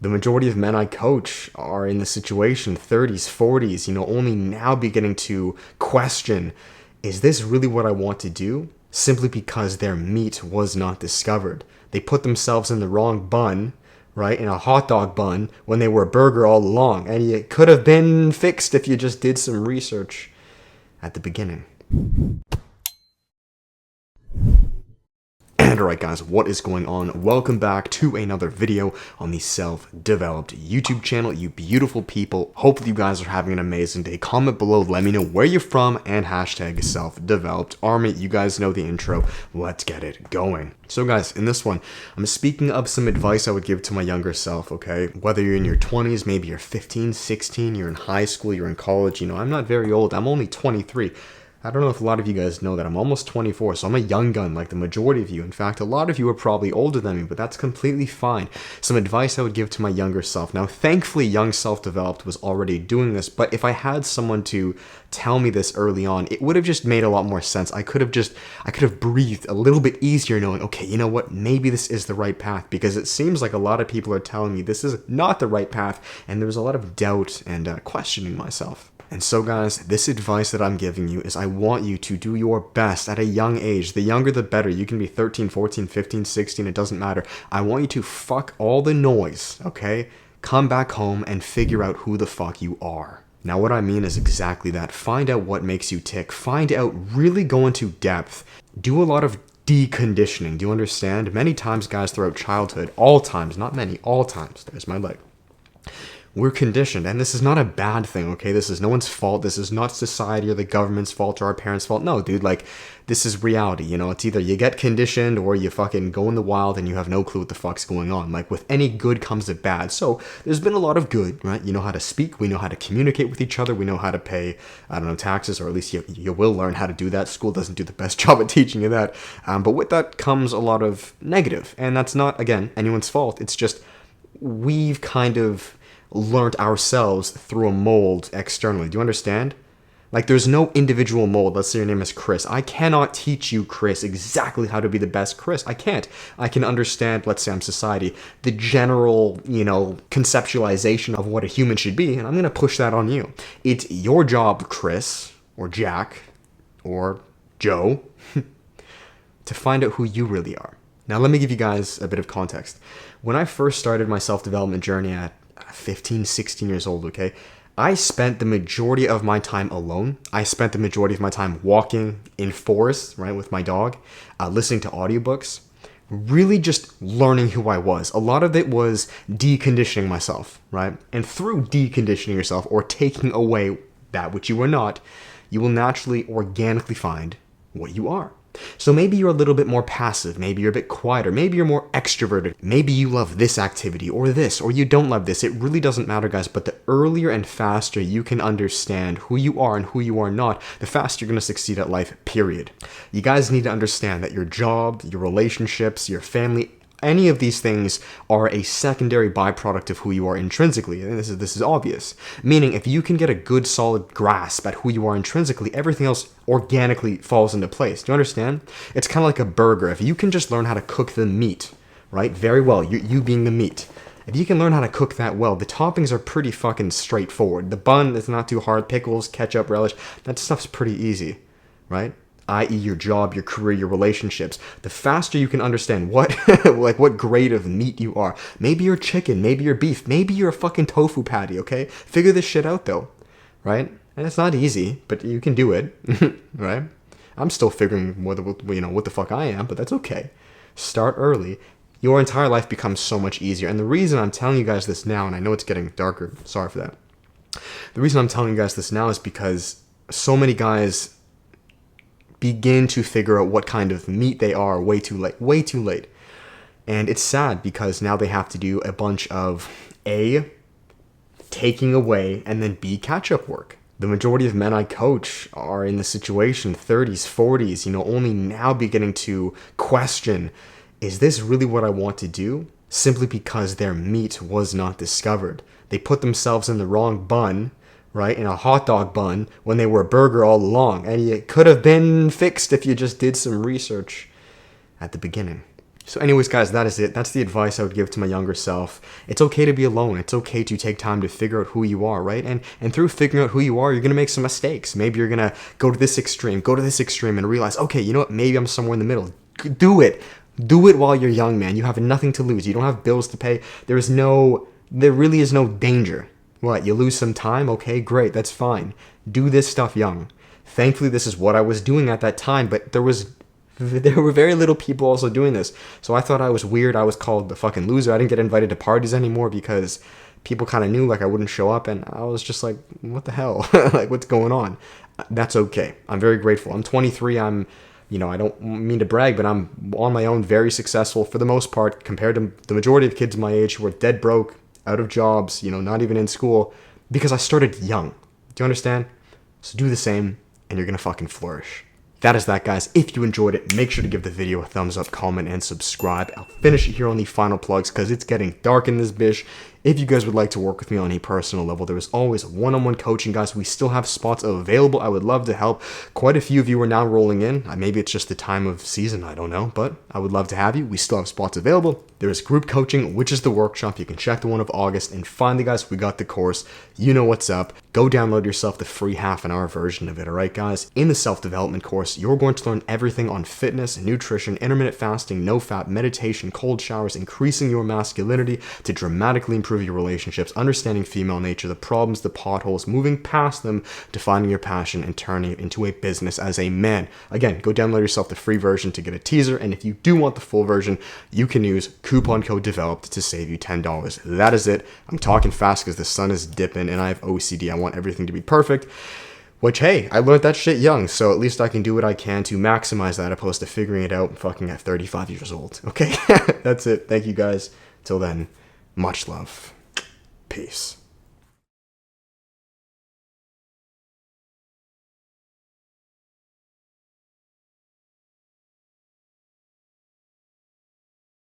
The majority of men I coach are in the situation, 30s, 40s, only now beginning to question, is this really what I want to do? Simply because their meat was not discovered. They put themselves in the wrong bun, right, in a hot dog bun, when they were a burger all along. And it could have been fixed if you just did some research at the beginning. And alright guys, what is going on? Welcome back to another video on the Self-Developed YouTube channel, you beautiful people. Hopefully you guys are having an amazing day. Comment below, let me know where you're from, and hashtag Self-Developed Army. You guys know the intro, let's get it going. So guys, in this one, I'm speaking of some advice I would give to my younger self, okay? Whether you're in your 20s, maybe you're 15, 16, you're in high school, you're in college, I'm not very old, I'm only 23. I don't know if a lot of you guys know that I'm almost 24, so I'm a young gun like the majority of you. In fact, a lot of you are probably older than me, but that's completely fine. Some advice I would give to my younger self. Now, thankfully, Young Self-Developed was already doing this, but if I had someone to tell me this early on, it would have just made a lot more sense. I could have breathed a little bit easier knowing, okay, you know what, maybe this is the right path, because it seems like a lot of people are telling me this is not the right path, and there's a lot of doubt and questioning myself. And so guys, this advice that I'm giving you is I want you to do your best at a young age. The younger the better. You can be 13, 14, 15, 16, it doesn't matter. I want you to fuck all the noise, okay? Come back home and figure out who the fuck you are. Now what I mean is exactly that. Find out what makes you tick. Find out, really go into depth. Do a lot of deconditioning. Do you understand? Many times, guys, throughout childhood, all times, not many, all times, there's my leg, we're conditioned, and this is not a bad thing, okay? This is no one's fault. This is not society or the government's fault or our parents' fault. No, dude, like, this is reality, It's either you get conditioned or you fucking go in the wild and you have no clue what the fuck's going on. Like, with any good comes a bad. So, there's been a lot of good, right? You know how to speak. We know how to communicate with each other. We know how to pay, I don't know, taxes, or at least you will learn how to do that. School doesn't do the best job at teaching you that. But with that comes a lot of negative. And that's not, again, anyone's fault. It's just we've kind of learned ourselves through a mold externally. Do you understand? Like, there's no individual mold. Let's say your name is Chris. I cannot teach you, Chris, exactly how to be the best Chris. I can't. I can understand, let's say I'm society, the general, conceptualization of what a human should be, and I'm going to push that on you. It's your job, Chris, or Jack, or Joe, to find out who you really are. Now, let me give you guys a bit of context. When I first started my self-development journey at 15, 16 years old, okay, I spent the majority of my time alone. I spent the majority of my time walking in forests, right, with my dog, listening to audiobooks, really just learning who I was. A lot of it was deconditioning myself, right? And through deconditioning yourself or taking away that which you are not, you will naturally, organically find what you are. So maybe you're a little bit more passive, maybe you're a bit quieter, maybe you're more extroverted, maybe you love this activity or this, or you don't love this. It really doesn't matter, guys, but the earlier and faster you can understand who you are and who you are not, the faster you're going to succeed at life, period. You guys need to understand that your job, your relationships, your family, any of these things are a secondary byproduct of who you are intrinsically, and this is obvious. Meaning, if you can get a good, solid grasp at who you are intrinsically, everything else organically falls into place. Do you understand? It's kind of like a burger. If you can just learn how to cook the meat, right, very well, you being the meat, if you can learn how to cook that well, the toppings are pretty fucking straightforward. The bun is not too hard. Pickles, ketchup, relish, that stuff's pretty easy, right? I.e. your job, your career, your relationships. The faster you can understand what what grade of meat you are. Maybe you're chicken, maybe you're beef, maybe you're a fucking tofu patty, okay? Figure this shit out though, right? And it's not easy, but you can do it, right? I'm still figuring what the fuck I am, but that's okay. Start early. Your entire life becomes so much easier. And the reason I'm telling you guys this now, and I know it's getting darker, sorry for that. The reason I'm telling you guys this now is because so many guys begin to figure out what kind of meat they are way too late. And it's sad because now they have to do a bunch of A, taking away, and then B, catch-up work. The majority of men I coach are in the situation, 30s, 40s, only now beginning to question, is this really what I want to do? Simply because their meat was not discovered. They put themselves in the wrong bun, right, in a hot dog bun, when they were a burger all along. And it could have been fixed if you just did some research at the beginning. So anyways, guys, that is it. That's the advice I would give to my younger self. It's okay to be alone. It's okay to take time to figure out who you are, right? And through figuring out who you are, you're going to make some mistakes. Maybe you're going to go to this extreme, and realize, okay, you know what? Maybe I'm somewhere in the middle. Do it. Do it while you're young, man. You have nothing to lose. You don't have bills to pay. There really is no danger. What, you lose some time? Okay, great. That's fine. Do this stuff young. Thankfully, this is what I was doing at that time, but there were very little people also doing this. So I thought I was weird. I was called the fucking loser. I didn't get invited to parties anymore because people kind of knew like I wouldn't show up, and I was just like, what the hell? Like, what's going on? That's okay. I'm very grateful. I'm 23. I don't mean to brag, but I'm on my own, very successful for the most part compared to the majority of kids my age who are dead broke, out of jobs, not even in school, because I started young. Do you understand? So do the same, and you're going to fucking flourish. That is that, guys. If you enjoyed it, make sure to give the video a thumbs up, comment, and subscribe. I'll finish it here on the final plugs because it's getting dark in this bitch. If you guys would like to work with me on a personal level, there is always one-on-one coaching, guys. We still have spots available. I would love to help. Quite a few of you are now rolling in. Maybe it's just the time of season, I don't know, but I would love to have you. We still have spots available. There is group coaching, which is the workshop. You can check the one of August. And finally, guys, we got the course. You know what's up. Go download yourself the free half-an-hour version of it, all right, guys? In the self-development course, you're going to learn everything on fitness, nutrition, intermittent fasting, no-fat, meditation, cold showers, increasing your masculinity to dramatically improve your relationships, understanding female nature, the problems, the potholes, moving past them, defining your passion, and turning it into a business as a man. Again, go download yourself the free version to get a teaser, and if you do want the full version, you can use coupon code DEVELOPED to save you $10. That is it. I'm talking fast because the sun is dipping, and I have OCD. I want everything to be perfect. Which, hey, I learned that shit young, so at least I can do what I can to maximize that opposed to figuring it out fucking at 35 years old. Okay? That's it. Thank you, guys. Till then, much love. Peace.